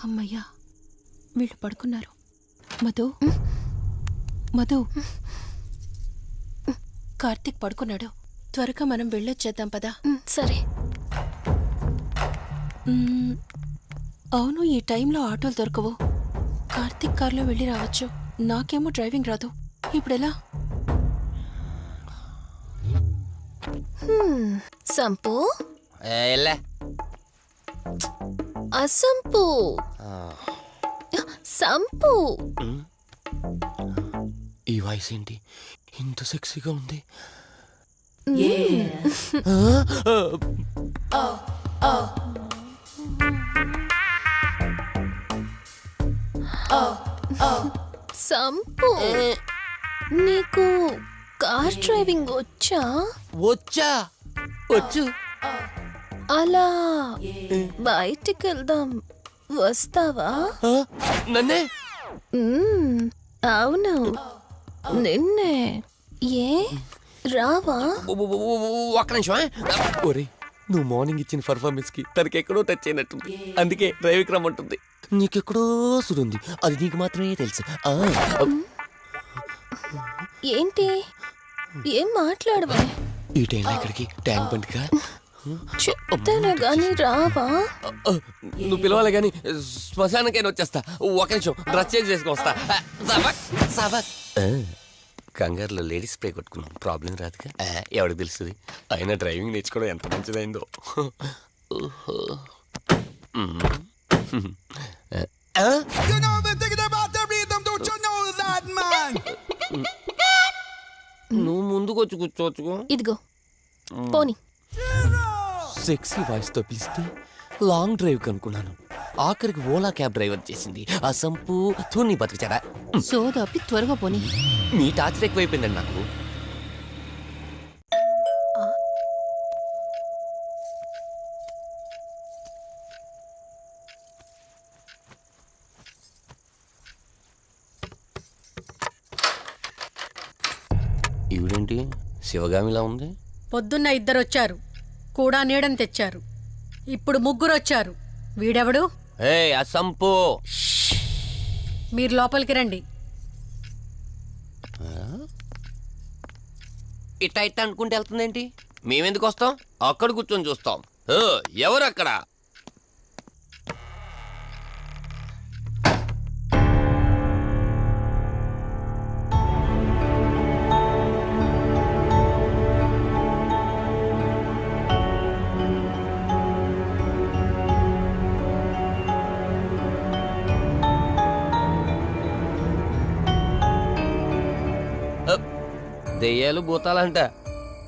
అమ్మయ్యా, వీళ్ళు పడుకున్నారు. మధు, మధు, కార్తీక్ పడుకున్నాడు. త్వరగా మనం వెళ్ళొచ్చేద్దాం పదా. సరే. అవును, ఈ టైంలో ఆటోలు దొరకవు. కార్తీక్ కార్లో వెళ్ళి రావచ్చు. నాకేమో డ్రైవింగ్ రాదు. ఇప్పుడెలా? సంపు, అసంపు, సంపు. ఈ వాయిస్ ఏంటి ఇంత సెక్సీగా ఉంది? సంపు, నీకు కార్ డ్రైవింగ్ వచ్చా? వచ్చా, వచ్చు. అలా బయటికి వెళ్దాం, వస్తావా? నన్నే? అవును, నిన్నే. ఏ రావా? ఒక్క నిమిషం. ఒరే, నువ్వు మార్నింగ్ ఇచ్చిన పర్ఫార్మెన్స్ కి తనకి ఎక్కడో టచ్ అయినట్టుంది. అందుకే డ్రైవింగ్ రమ్మంటుంది. నీకెక్కడో సుడుంది, అది నీకు మాత్రమే తెలుసు. ఏంటి, ఏం మాట్లాడవా? ఈ టైంలో ఇక్కడికి ట్యాంక్ బండికా? చెప్తాను గాని రావా? నువ్వు పిలవాలి గాని శ్మశానకైనా వచ్చేస్తా. ఒక నిమిషం డ్రెస్ చేంజ్ చేసుకుని వస్తా. కంగారులో లేడీస్ స్ప్రే కొట్టుకున్నాం, ప్రాబ్లం రాదుగా. ఎవరికి తెలుస్తుంది? అయినా డ్రైవింగ్ నేర్చుకోవడం ఎంత మంచిదైందో. నువ్వు ముందుకు వచ్చి కూర్చోవచ్చుకో. ఇదిగో పోనీ. సెక్సీ వాయిస్ తో పిలిస్తే లాంగ్ డ్రైవ్ కనుక్కున్నాను. ఆఖరికి ఓలా క్యాబ్ డ్రైవర్ చేసింది ఆ సంపు. తూని బతికిచాడా? సోదాపి త్వరగా పోనీ. మీ టార్చర్ ఎక్కువైపోయిందండి నాకు. ఈవిడేంటి శివగామిలా ఉంది? పొద్దున్న 2 వచ్చారు, కూడా నీడని తెచ్చారు. ఇప్పుడు 3 వచ్చారు. వీడెవడు? అసంపు. మీరు లోపలికి రండి. ఇట్ట ఇట్ట అనుకుంటే వెళ్తుందేంటి? మేమెందుకు వస్తాం? అక్కడ కూర్చొని చూస్తాం. ఎవరు అక్కడ? దెయ్యాలు భూతాలంట.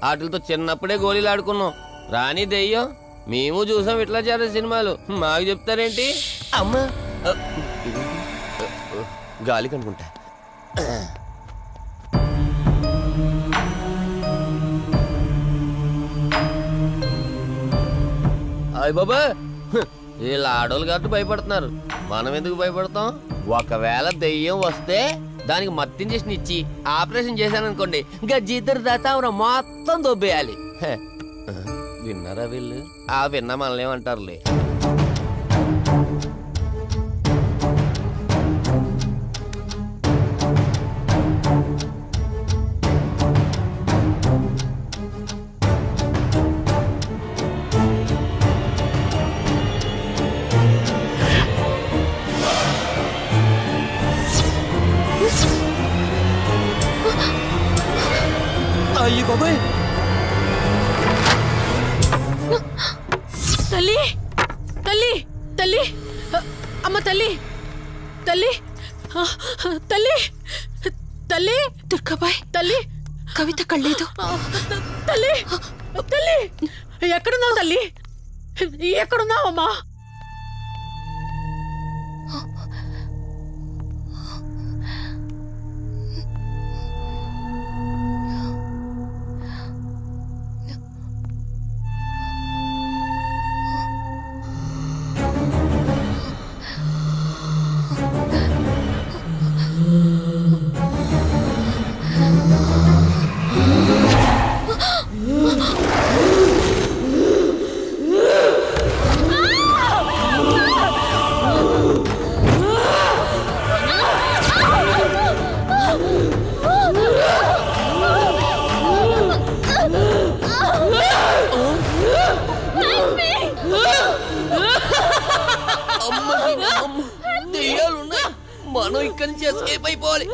వాటితో చిన్నప్పుడే గోళీలు ఆడుకున్నాం. రాని దెయ్యం మేము చూసాం ఇట్లా చేరే సినిమాలు. మాకు చెప్తారేంటి? అమ్మా, గాలి కనుకుంటా. అయ్య బాబా, వీళ్ళ ఆడోళ్ళు కాబట్టి భయపడుతున్నారు. మనం ఎందుకు భయపడతాం? ఒకవేళ దెయ్యం వస్తే దానికి మత్తు ఇంజెక్షన్ ఇచ్చి ఆపరేషన్ చేశాననుకోండి, గజ్జిద్దరు దాతావరం మొత్తం దొబ్బేయాలి. విన్నారా వీళ్ళు? విన్నా మనల్ని ఏమంటారులే. అయ్యి బాబాయ్, తల్లి, తల్లి, తల్లి, అమ్మ తల్లి, తల్లి, తల్లి, తల్లి, దుర్గాబాయ్, తల్లి, కవిత కళ్ళేదు. తల్లి, తల్లి, ఎక్కడున్నావు తల్లి? ఎక్కడున్నావమ్మా? దెయ్యాలున్నాయి, మనం ఇక్కడి నుంచి ఎస్కేప్ అయిపోవాలి.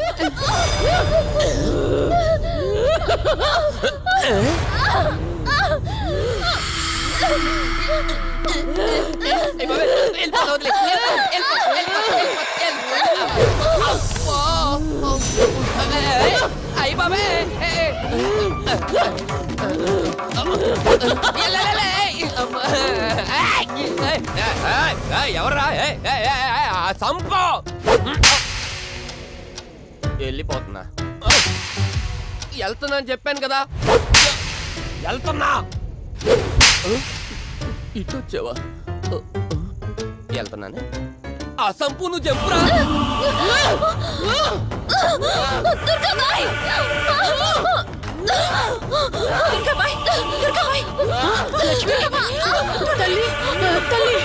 అయ్యి బాబే ఎవర్రా సంపో వెళ్ళిపోతున్నా. వెళ్తున్నా అని చెప్పాను కదా, వెళ్తున్నా. ఇటు వచ్చావా? వెళ్తున్నాను. ఆ సంపు నువ్వు చెప్పురా. లక్ష్మి తల్లి తల్లి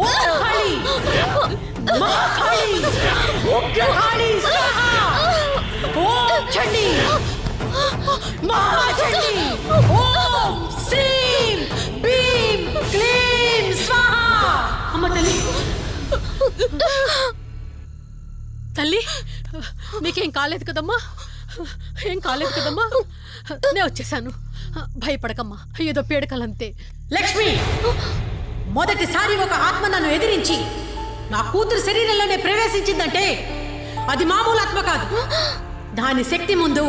ఓం కాళీ మా కాళీ ఉగ్ర కాళీ స్వాహా ఓం చండీ మహా చండీ ఓం శ్రీం భీం క్లీం స్వాహా. అమ్మ తల్లి తల్లి నీకేం కాలేదు కదమ్మా? ఏం కాలేదు కదమ్మా? నేను వచ్చేసాను, భయపడకమ్మా, ఏదో పీడకలంతే. లక్ష్మి, మొదటిసారి ఒక ఆత్మ నన్ను ఎదిరించి నా కూతురు శరీరంలోనే ప్రవేశించిందంటే అది మామూలు ఆత్మ కాదు. దాని శక్తి ముందు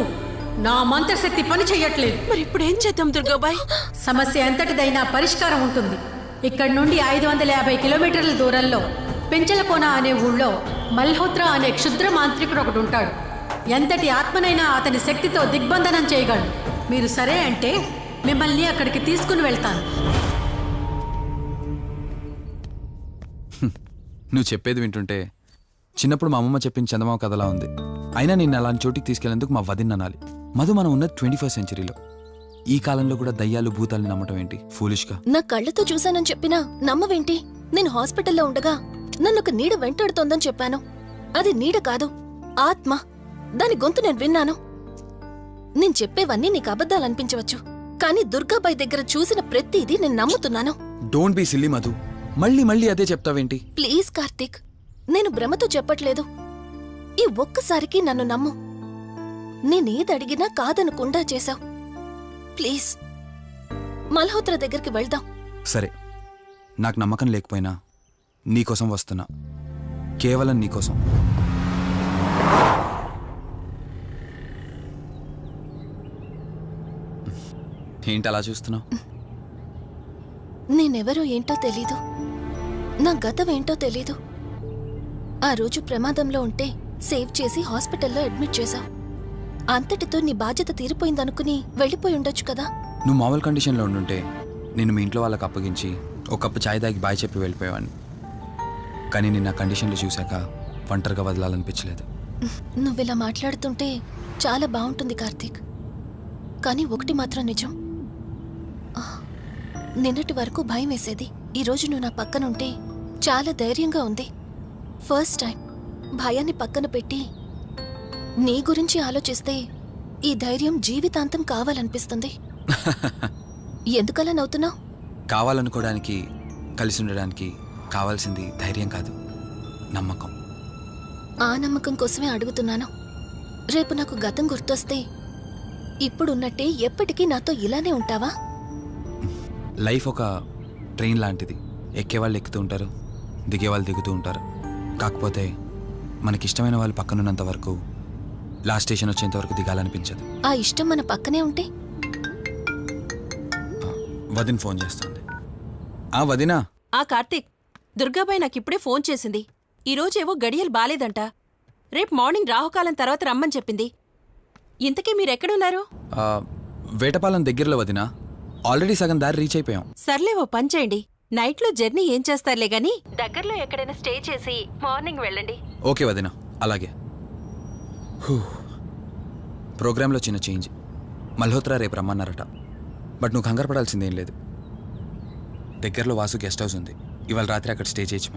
నా మంత్రశక్తి పని చెయ్యట్లేదు. మరి ఇప్పుడు ఏం చేద్దాం దుర్గాబాయ్? సమస్య ఎంతటిదైనా పరిష్కారం ఉంటుంది. ఇక్కడి నుండి 550 కిలోమీటర్ల దూరంలో పెంచలకోన అనే ఊళ్ళో మల్హోత్రా అనే క్షుద్ర మాంత్రికుడు ఒకడు ఉంటాడు. ఎంతటి ఆత్మనైనా అతని శక్తితో దిగ్బంధనం చేయగలడు. మీరు సరే అంటే మిమ్మల్ని అక్కడికి తీసుకుని వెళ్తాను. నువ్వు చెప్పేది వింటుంటే చిన్నప్పుడు మా అమ్మమ్మ చెప్పిన చందమామ కథలా ఉంది. అయినా నిన్ను అలాంటి చోటికి తీసుకెళ్లేందుకు మా వదిన అనాలి. మధు, మనం ఉన్నది 21st సెంచరీలో. ఈ కాలంలో కూడా దయ్యాలు భూతాల్ని నమ్మటం ఏంటి? ఫూలిష్గా. నా కళ్ళతో చూశానని చెప్పినా నమ్మవేంటి? నేను హాస్పిటల్లో ఉండగా నన్ను ఒక నీడ వెంటాడుతోందని చెప్పాను. అది నీడ కాదు, ఆత్మ. దాని గొంతు నేను విన్నాను. నేను చెప్పేవన్నీ నీకు అబద్ధాలనిపించవచ్చు, కానీ దుర్గాబాయ్ దగ్గర చూసిన ప్రతిదీ నేను నమ్ముతున్నాను. డోంట్ బీ సిల్లీ మధు, మళ్ళీ మళ్ళీ అదే చెప్తావేంటి? ప్లీజ్ కార్తీక్, నేను భ్రమతో చెప్పట్లేదు. ఈ ఒక్కసారికి నన్ను నమ్ము. నేనేది అడిగినా కాదనకుండా చేశావు. ప్లీజ్ మల్హోత్రా దగ్గరికి వెళ్దాం. సరే, నాకు నమ్మకం లేకపోయినా నీకోసం వస్తున్నా, కేవలం నీకోసం. ఏంటి అలా చూస్తున్నావు? నేనెవరో ఏంటో తెలీదు, నా గతం ఏంటో తెలీదు. ఆ రోజు ప్రమాదంలో ఉంటే సేవ్ చేసి హాస్పిటల్లో అడ్మిట్ చేశావు. అంతటితో నీ బాధ్యత తీరిపోయిందనుకుని వెళ్ళిపోయి ఉండొచ్చు కదా. నువ్వు మామూలు కండిషన్లో ఉండుంటే నేను మీ ఇంట్లో వాళ్ళకి అప్పగించి ఒక కప్పు చాయ్ తాగి బాయ్ చెప్పి వెళ్ళిపోయేవాడిని. కానీ నేను నా కండిషన్లు చూశాక ఒంటరిగా వదలాలనిపించలేదు. నువ్విలా మాట్లాడుతుంటే చాలా బాగుంటుంది కార్తీక్, కానీ ఒకటి మాత్రం నిజం. నిన్నటి వరకు భయం వేసేది. ఈరోజు నువ్వు నా పక్కనుంటే చాలా ధైర్యంగా ఉంది. ఫస్ట్ టైం భయాన్ని పక్కన పెట్టి నీ గురించి ఆలోచిస్తే ఈ ధైర్యం జీవితాంతం కావాలనిపిస్తుంది. ఎందుకలా నవ్వుతున్నావు? కావాలనుకోవడానికి, కలిసి ఉండడానికి కావాల్సింది ధైర్యం కాదు, నమ్మకం. ఆ నమ్మకం కోసమే అడుగుతున్నాను. రేపు నాకు గతం గుర్తొస్తే ఇప్పుడున్నట్టే ఎప్పటికీ నాతో ఇలానే ఉంటావా? లైఫ్ ఒక ట్రైన్ లాంటిది. ఎక్కేవాళ్ళు ఎక్కుతూ ఉంటారు, దిగేవాళ్ళు దిగుతూ ఉంటారు. కాకపోతే మనకిష్టమైన వాళ్ళు పక్కనున్నంత వరకు లాస్ట్ స్టేషన్ వచ్చేంత వరకు దిగాలనిపించదు. ఆ ఇష్టం మన పక్కనే ఉంటే? వదిన ఫోన్ చేస్తుంది. వదినా. కార్తీక్, దుర్గాబాయ్ నాకిప్పుడే ఫోన్ చేసింది. ఈరోజేవో గడియలు బాలేదంట. రేపు మార్నింగ్ రాహుకాలం తర్వాత రమ్మని చెప్పింది. ఇంతకీ మీరెక్కడున్నారు? వేటపాలెం దగ్గరలో వదినా. ఆల్రెడీ సగం దారి రీచ్ అయిపోయాం. సర్లే, ఓ పని చేయండి. నైట్లో జర్నీ ఏం చేస్తారులే గాని దగ్గరలో ఎక్కడైనా స్టే చేసి మార్నింగ్ వెళ్ళండి. ఓకే వదినా, అలాగే. ప్రోగ్రాంలో చిన్న చేంజ్. మల్హోత్రా రేపు రమ్మన్నారట. బట్ నువ్వు కంగారు పడాల్సిందేం లేదు. దగ్గరలో వాసు గెస్ట్ హౌస్ ఉంది. ఇవాళ రాత్రి అక్కడ స్టే చేయొచ్చు.